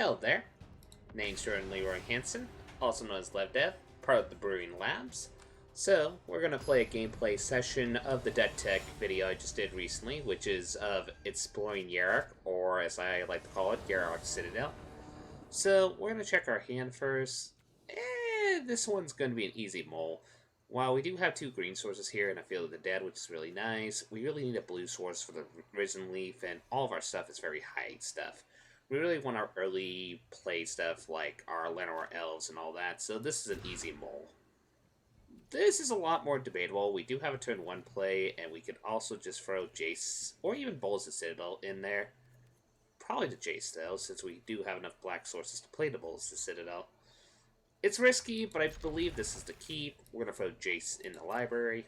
Hello there, name's Jordan Leroy Hansen, also known as LevDev, part of the Brewing Labs. So, we're going to play a gameplay session of the Dead Tech video I just did recently, which is of exploring Yarok, or as I like to call it, Yarok Citadel. So, we're going to check our hand first. This one's going to be an easy mole. While we do have two green sources here and a Field of the Dead, which is really nice, we really need a blue source for the Risen Leaf, and all of our stuff is very high stuff. We really want our early play stuff like our Lenore Elves and all that, so this is an easy mole. This is a lot more debatable. We do have a turn 1 play, and we could also just throw Jace, or even Bulls the Citadel in there. Probably the Jace, though, since we do have enough black sources to play the Bulls the Citadel. It's risky, but I believe this is the keep. We're going to throw Jace in the library.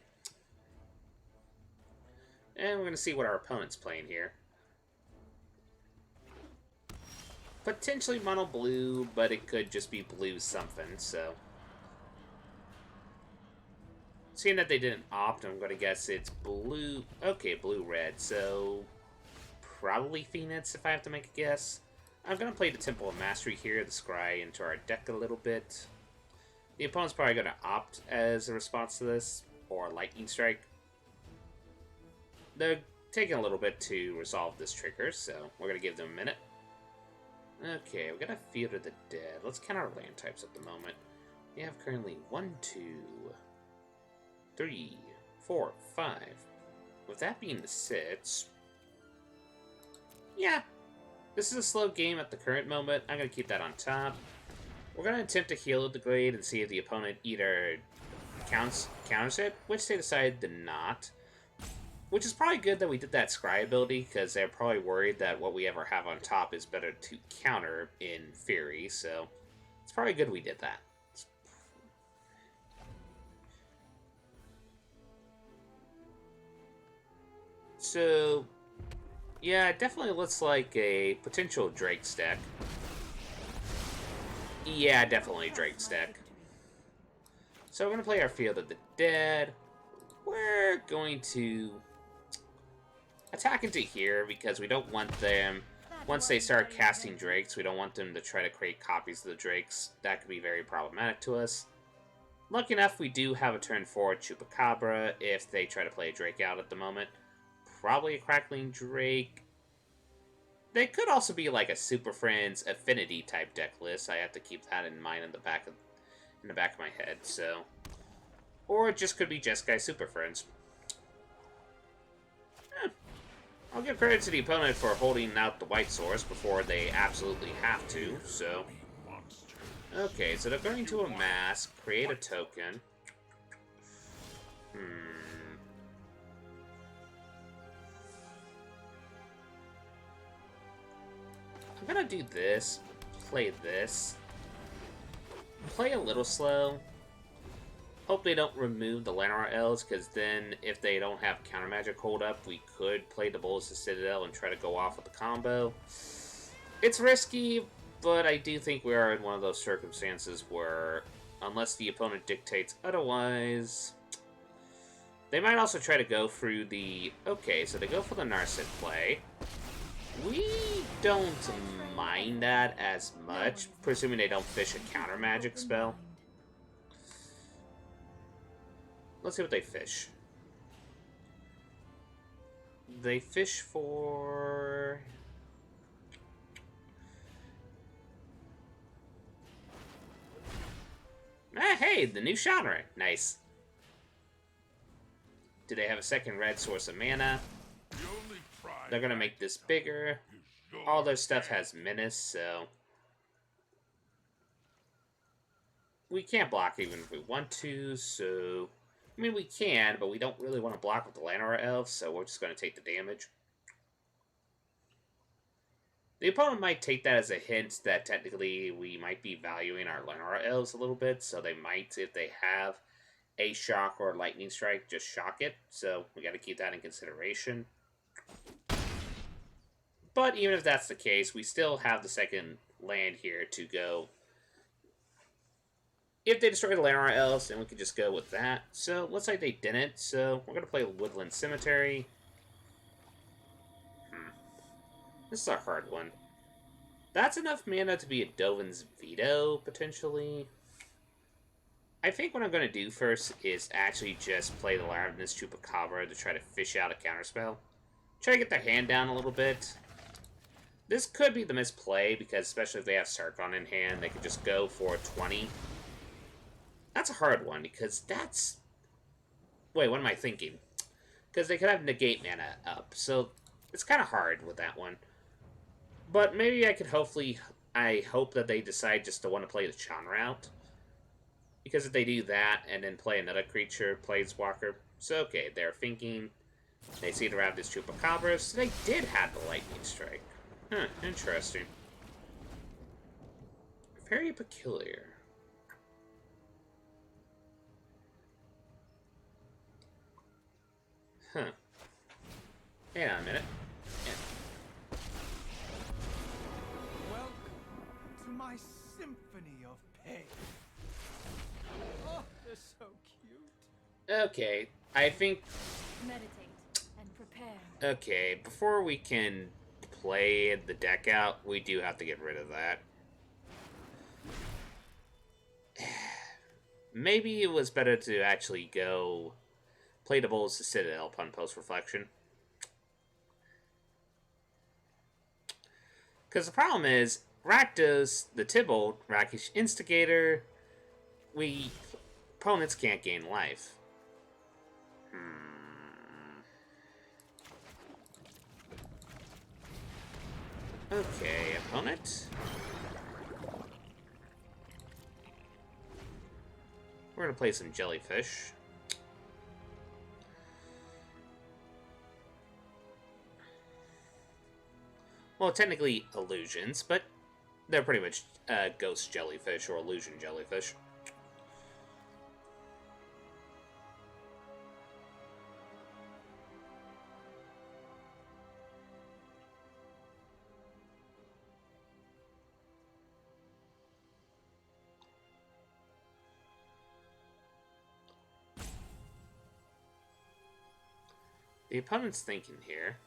And we're going to see what our opponent's playing here. Potentially mono blue, but it could just be blue something, so. Seeing that they didn't opt, I'm going to guess it's blue. Okay, blue-red, so probably Phoenix if I have to make a guess. I'm going to play the Temple of Mastery here, the Scry, into our deck a little bit. The opponent's probably going to opt as a response to this, or Lightning Strike. They're taking a little bit to resolve this trigger, so we're going to give them a minute. Okay, we're going to Field of the Dead. Let's count our land types at the moment. We have currently 1, 2, 3, 4, 5. With that being the 6, yeah, this is a slow game at the current moment. I'm going to keep that on top. We're going to attempt to heal the Glade and see if the opponent either counters it, which they decided to not. Which is probably good that we did that Scry ability, because they're probably worried that what we ever have on top is better to counter in theory, so it's probably good we did that. So, yeah, it definitely looks like a potential Drake's deck. Yeah, definitely Drake's deck. So we're going to play our Field of the Dead. We're going to attack into here because we don't want them, once they start casting Drakes, we don't want them to try to create copies of the Drakes. That could be very problematic to us. Lucky enough, we do have a turn 4 Chupacabra if they try to play a Drake out at the moment. Probably a Crackling Drake. They could also be like a Superfriends Affinity type deck list. I have to keep that in mind in the back of my head. So, or it just could be Jeskai Superfriends. I'll give credit to the opponent for holding out the white source before they absolutely have to. So, okay, so they're going to amass, create a token. I'm gonna do this, play this, play a little slow. Hope they don't remove the Lenore Elves, because then if they don't have counter magic hold up, we could play the Bulls of Citadel and try to go off with the combo. It's risky, but I do think we are in one of those circumstances where, unless the opponent dictates otherwise, they might also try to go through the. Okay, so they go for the Narset play. We don't mind that as much, presuming they don't fish a counter magic spell. Let's see what they fish. They fish for. Ah, hey, the new genre. Nice. Do they have a second red source of mana? They're gonna make this bigger. All their stuff has menace, so we can't block even if we want to, so I mean we can, but we don't really want to block with the Lenore Elves, so we're just gonna take the damage. The opponent might take that as a hint that technically we might be valuing our Lenore Elves a little bit, so they might, if they have a shock or a lightning strike, just shock it, so we gotta keep that in consideration. But even if that's the case, we still have the second land here to go. If they destroy the Lenore Elves, then we can just go with that. So, looks like they didn't, so we're going to play Woodland Cemetery. This is a hard one. That's enough mana to be a Dovin's Veto, potentially. I think what I'm going to do first is actually just play the Labyrinth Chupacabra to try to fish out a counterspell. Try to get their hand down a little bit. This could be the misplay, because especially if they have Sarkon in hand, they could just go for 20. That's a hard one, because that's... Wait, what am I thinking? Because they could have negate mana up, so it's kind of hard with that one. But maybe I could hopefully... I hope that they decide just to want to play the Chan route. Because if they do that, and then play another creature, Planeswalker, so okay, they're thinking... They see the Ravaged Chupacabra, so they did have the Lightning Strike. Huh, interesting. Very peculiar. Huh. Hang on a minute. Yeah. Welcome to my symphony of pain. Oh, they're so cute. Okay, I think... Meditate and prepare. Okay, before we can play the deck out, we do have to get rid of that. Maybe it was better to actually go play the Bowls to Citadel upon post-reflection. Because the problem is, Rakdos, the Tybalt, Rakish Instigator, opponents can't gain life. Okay, opponent. We're gonna play some Jellyfish. Well, technically illusions, but they're pretty much ghost jellyfish or illusion jellyfish. The opponent's thinking here.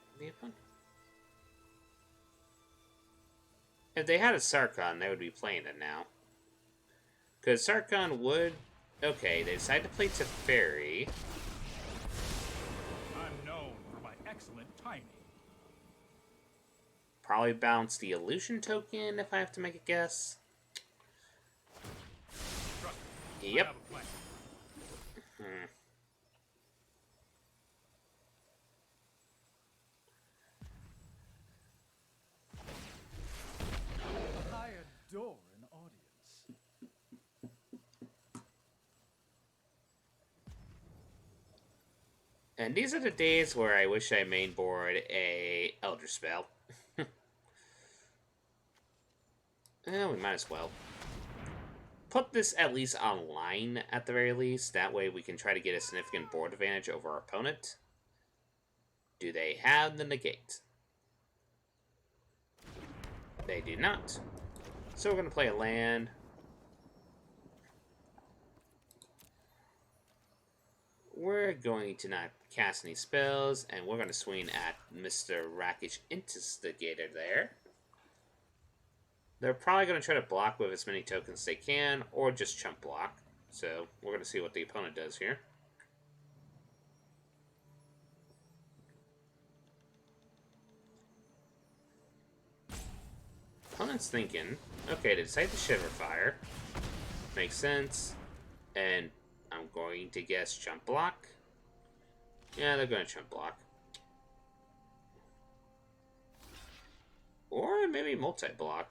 If they had a Sarkon, they would be playing it now. Because Sarkon would... Okay, they decided to play Teferi. I'm known for my excellent timing. Probably bounce the illusion token, if I have to make a guess. Trust me, Yep. I have a plan. I adore an audience. And these are the days where I wish I mainboard a Elder Spell. Well, we might as well. Put this at least online at the very least. That way we can try to get a significant board advantage over our opponent. Do they have the negate? They do not. So we're going to play a land. We're going to not cast any spells, and we're going to swing at Mr. Rakish Instigator there. They're probably going to try to block with as many tokens as they can, or just chump block. So we're going to see what the opponent does here. Opponent's thinking, okay, they decide to Shiverfire. Makes sense. And I'm going to guess chump block. Yeah, they're going to chump block. Or maybe multi-block.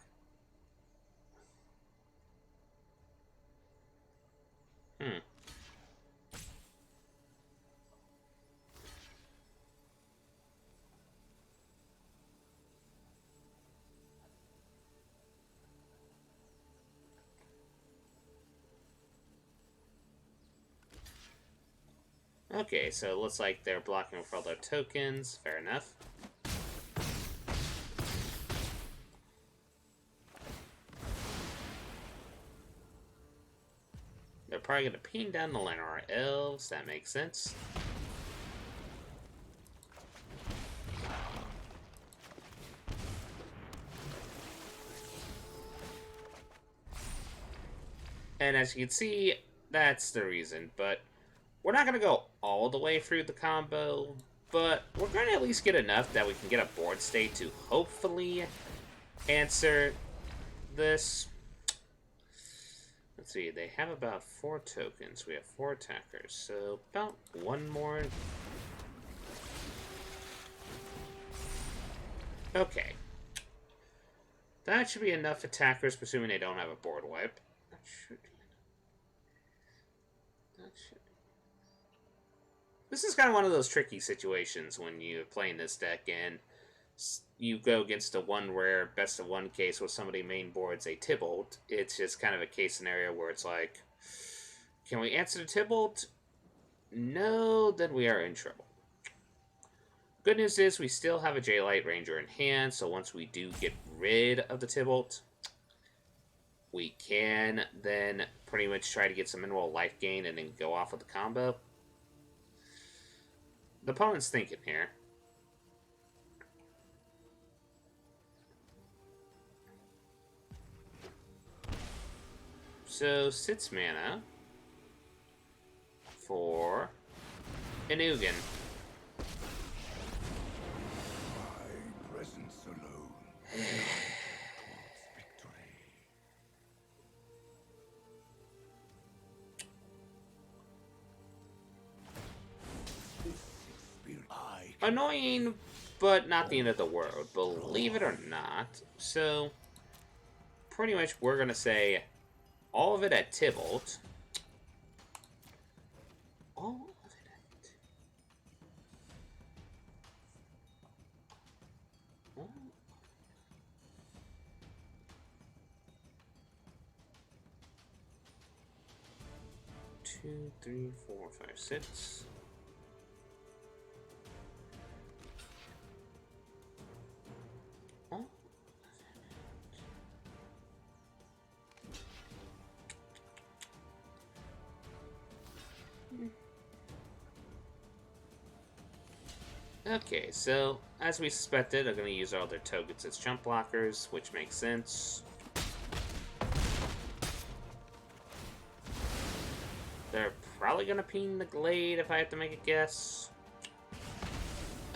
Okay, so it looks like they're blocking with all their tokens. Fair enough. They're probably going to ping down the Llanowar Elves. That makes sense. And as you can see, that's the reason. But we're not going to go all the way through the combo, but we're going to at least get enough that we can get a board state to hopefully answer this. Let's see, they have about 4 tokens. We have 4 attackers, so about 1 more. Okay. That should be enough attackers, presuming they don't have a board wipe. That should be enough. This is kind of one of those tricky situations when you're playing this deck and you go against a 1 rare best of 1 case where somebody main boards a Tybalt. It's just kind of a case scenario where it's like, can we answer the Tybalt? No, then we are in trouble. Good news is we still have a J-Light Ranger in hand, so once we do get rid of the Tybalt, we can then pretty much try to get some minimal life gain and then go off with the combo. The opponent's thinking here. So, 6 mana for an Ugin. My presence alone. Annoying, but not the end of the world, believe it or not. So, pretty much we're going to say all of it at Tybalt. All of it at... All... 2, 3, 4, 5, 6... Okay, so, as we suspected, they're going to use all their tokens as jump blockers, which makes sense. They're probably going to ping the Glade, if I have to make a guess.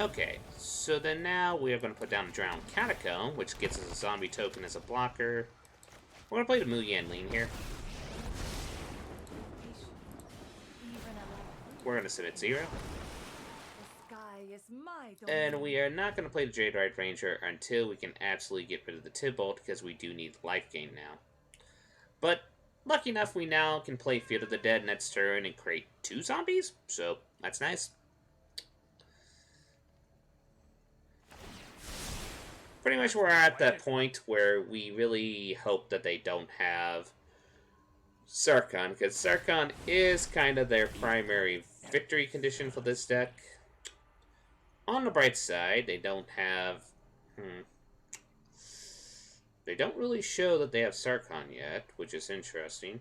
Okay, so then now we are going to put down a Drowned Catacomb, which gets us a zombie token as a blocker. We're going to play the Mu Yan Lean here. We're going to submit 0. And we are not going to play the Jade-Ride Ranger until we can absolutely get rid of the Tybalt, because we do need life gain now. But, lucky enough, we now can play Field of the Dead next turn and create 2 zombies, so that's nice. Pretty much we're at that point where we really hope that they don't have Sarkhan, because Sarkhan is kind of their primary victory condition for this deck. On the bright side, they don't have... They don't really show that they have Sarkhan yet, which is interesting.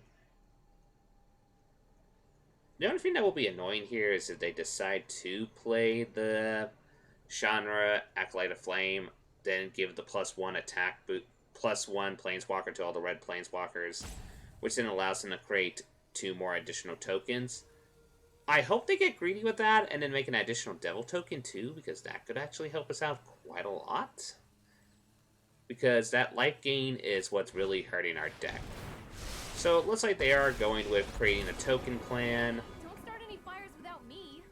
The only thing that will be annoying here is if they decide to play the Shanra Acolyte of Flame, then give the +1 attack boot, +1 Planeswalker to all the red Planeswalkers, which then allows them to create 2 more additional tokens. I hope they get greedy with that and then make an additional Devil token too, because that could actually help us out quite a lot. Because that life gain is what's really hurting our deck. So it looks like they are going with creating a token plan. Don't start any fires without me.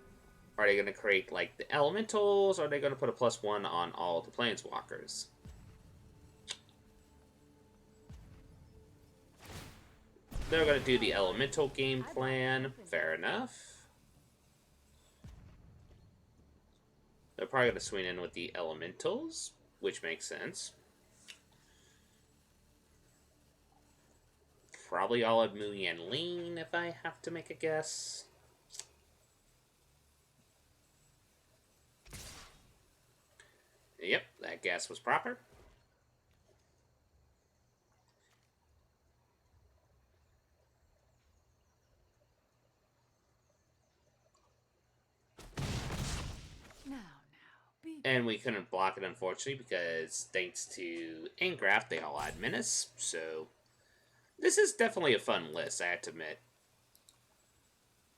Are they going to create like the elementals, or are they going to put a +1 on all the Planeswalkers? They're going to do the elemental game plan. Fair enough. They're probably going to swing in with the elementals, which makes sense. Probably all of Mu Yan Lean, if I have to make a guess. Yep, that guess was proper. And we couldn't block it, unfortunately, because thanks to Engraft, they all had Menace, so This is definitely a fun list, I have to admit.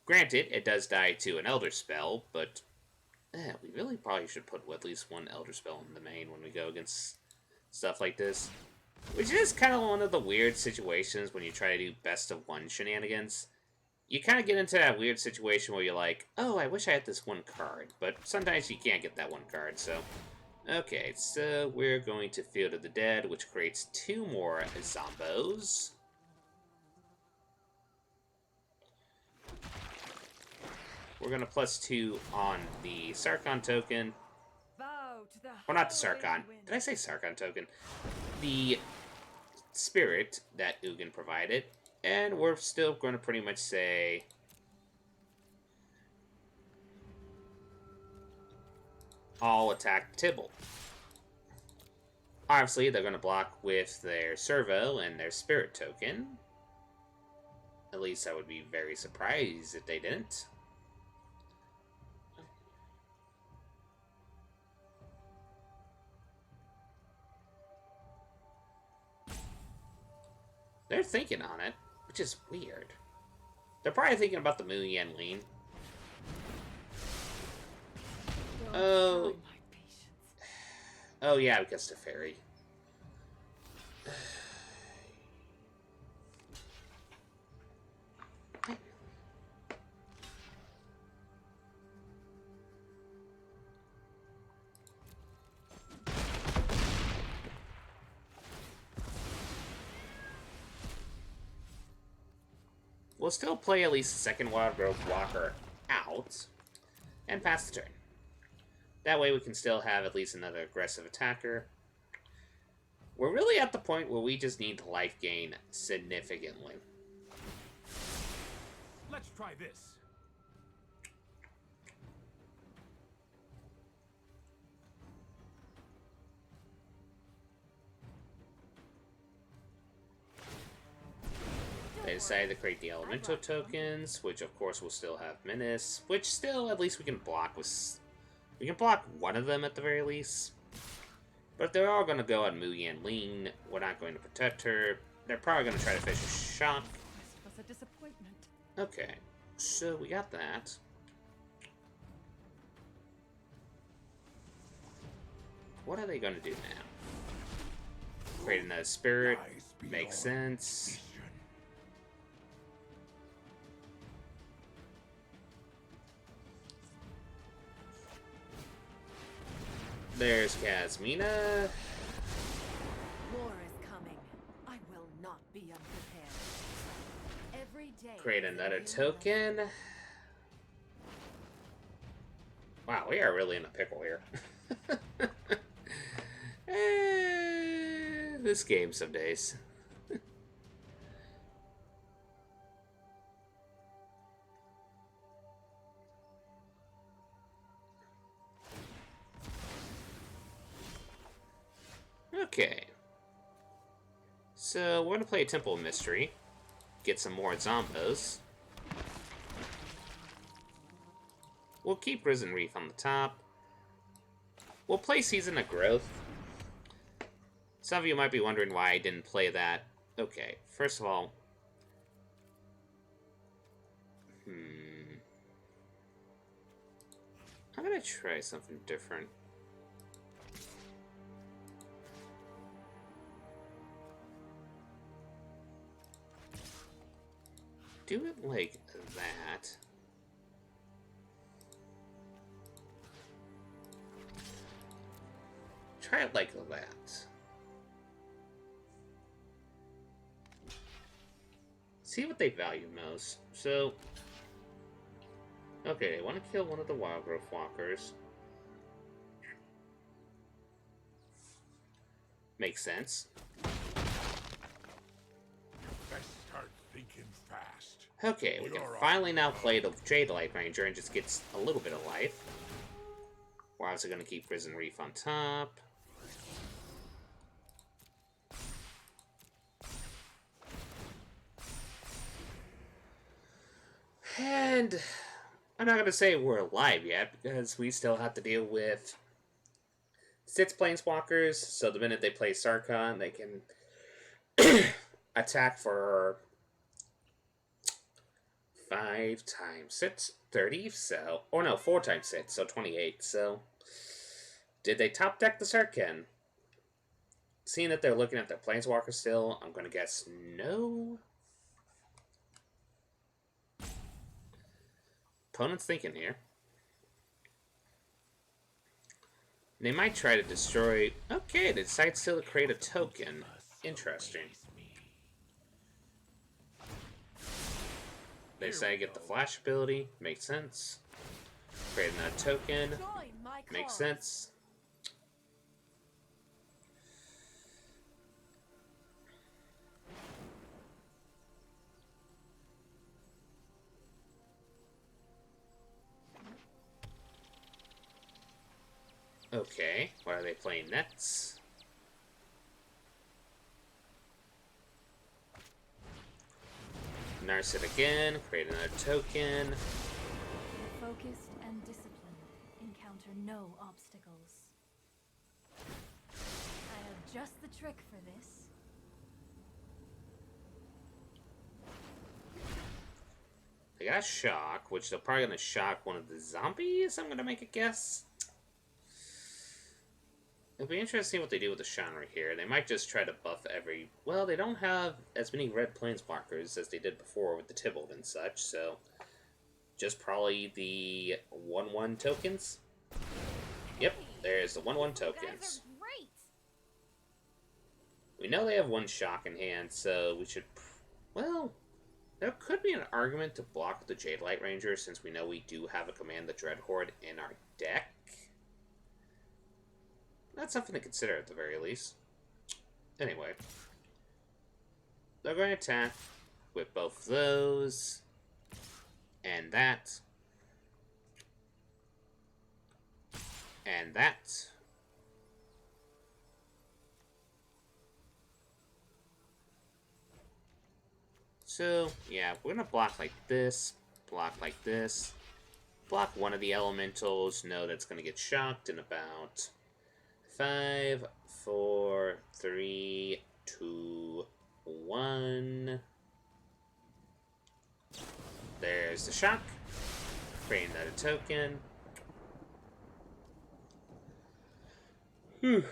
Granted, it does die to an Elder Spell, but we really probably should put at least one Elder Spell in the main when we go against stuff like this. Which is kind of one of the weird situations when you try to do best of one shenanigans. You kind of get into that weird situation where you're like, oh, I wish I had this one card, but sometimes you can't get that one card, so... Okay, so we're going to Field of the Dead, which creates 2 more Zombos. We're going to +2 on the Sarkhan token. Well, not the Sarkhan. Did I say Sarkhan token? The spirit that Ugin provided. And we're still going to pretty much say... all attack Tibble. Obviously, they're going to block with their Servo and their Spirit token. At least I would be very surprised if they didn't. They're thinking on it, which is weird. They're probably thinking about the Mu Yen Lean. Oh. Oh yeah, because the fairy. We'll still play at least the second Wild Growth Walker out and pass the turn. That way we can still have at least another aggressive attacker. We're really at the point where we just need life gain significantly. Let's try this. They decided to create the Elemental tokens, which of course will still have Menace, which still at least we can block with... We can block one of them at the very least. But if they're all going to go on Mu Yan Ling, we're not going to protect her. They're probably going to try to fish a shock. This was a disappointment. Okay, so we got that. What are they going to do now? Create another spirit. Makes sense. There's Kazmina. War is coming. I will not be unprepared. Every day. Create another token. Wow, we are really in a pickle here. This game some days. Okay. So, we're going to play a Temple of Mystery. Get some more Zombos. We'll keep Risen Reef on the top. We'll play Season of Growth. Some of you might be wondering why I didn't play that. Okay, first of all... I'm going to try something different. Do it like that. Try it like that. See what they value most. So, okay, they want to kill one of the Wild Growth Walkers. Makes sense. Okay, we can finally now play the Jade Light Ranger and just gets a little bit of life. We're also going to keep Risen Reef on top. And I'm not going to say we're alive yet, because we still have to deal with 6 Planeswalkers, so the minute they play Sarkhan, they can attack for 5 times 6, 30, so... Or no, 4 times 6, so 28, so... Did they top deck the Sarkhan? Seeing that they're looking at their Planeswalker still, I'm gonna guess no. Opponent's thinking here. They might try to destroy... Okay, they decide still to create a token. Interesting. They say get the flash ability. Makes sense. Create another token. Makes sense. Okay, why are they playing Nets? Nurse it again, create another token. Focused and disciplined, encounter no obstacles. I have just the trick for this. They got shock, which they're probably gonna shock one of the zombies, I'm gonna make a guess. It'll be interesting what they do with the genre here. They might just try to buff every... Well, they don't have as many red planeswalkers as they did before with the Tybalt and such, so... Just probably the 1/1 tokens? Yep, there's the 1/1 tokens. We know they have 1 shock in hand, so we should... Well, there could be an argument to block the Jade Light Ranger, since we know we do have a Command the Dreadhorde in our deck. That's something to consider at the very least. Anyway. They're going to attack with both of those. And that. And that. So, yeah, we're going to block like this. Block like this. Block one of the elementals. Know that's going to get shocked in about... 5, 4, 3, 2, 1. There's the shock. Create another token. Whew.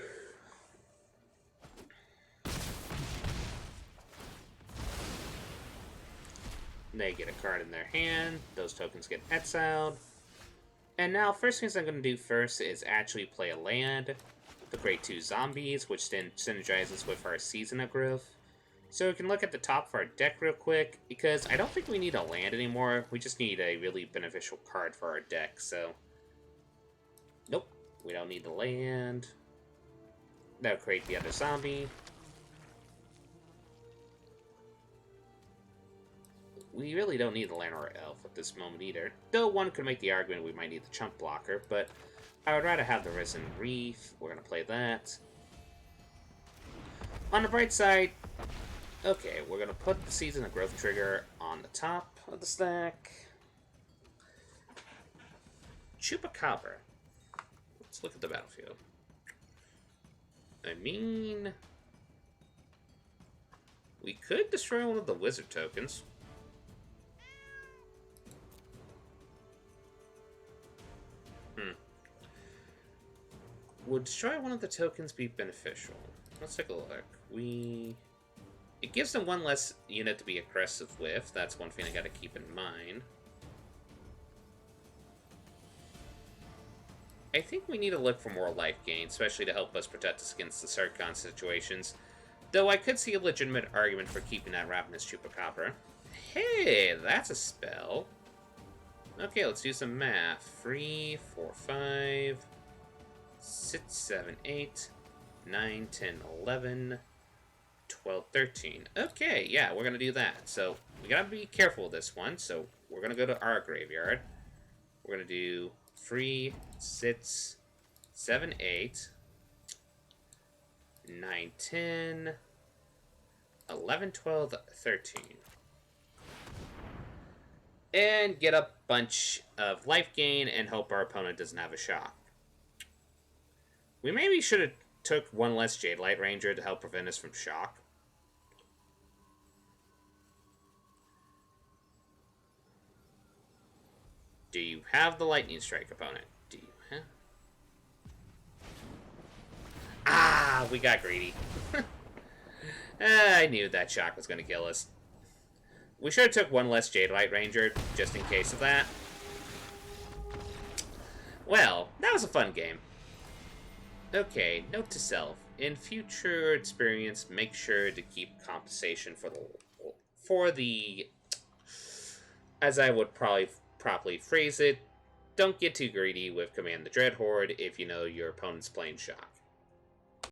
They get a card in their hand. Those tokens get exiled. And now, first things I'm going to do first is actually play a land. The Great 2 Zombies, which then synergizes with our Season of Growth. So we can look at the top of our deck real quick, because I don't think we need a land anymore. We just need a really beneficial card for our deck, so... Nope, we don't need the land. That'll create the other zombie. We really don't need the land or elf at this moment either. Though one could make the argument we might need the chump blocker, but... I would rather have the Risen Reef. We're going to play that. On the bright side, okay, we're going to put the Season of Growth trigger on the top of the stack. Chupacabra. Let's look at the battlefield. I mean... We could destroy one of the wizard tokens. Would destroy one of the tokens be beneficial? Let's take a look. It gives them 1 less unit to be aggressive with. That's one thing I gotta keep in mind. I think we need to look for more life gain, especially to help us protect us against the Sarkhan situations. Though I could see a legitimate argument for keeping that Ravenous Chupacabra. Hey, that's a spell. Okay, let's do some math. 3, 4, 5... 6, 7, 8, 9, 10, 11, 12, 13. Okay, yeah, we're going to do that. So, we got to be careful with this one. So, we're going to go to our graveyard. We're going to do 3, 6, 7, 8, 9, 10, 11, 12, 13. And get a bunch of life gain and hope our opponent doesn't have a shock. We maybe should have took 1 less Jade Light Ranger to help prevent us from shock. Do you have the Lightning Strike, opponent? Do you have... Ah, we got greedy. I knew that shock was going to kill us. We should have took one less Jade Light Ranger, just in case of that. Well, that was a fun game. Okay, note to self. In future experience, make sure to keep compensation for the as I would probably properly phrase it, don't get too greedy with Command the Dread Horde if you know your opponent's playing Shock.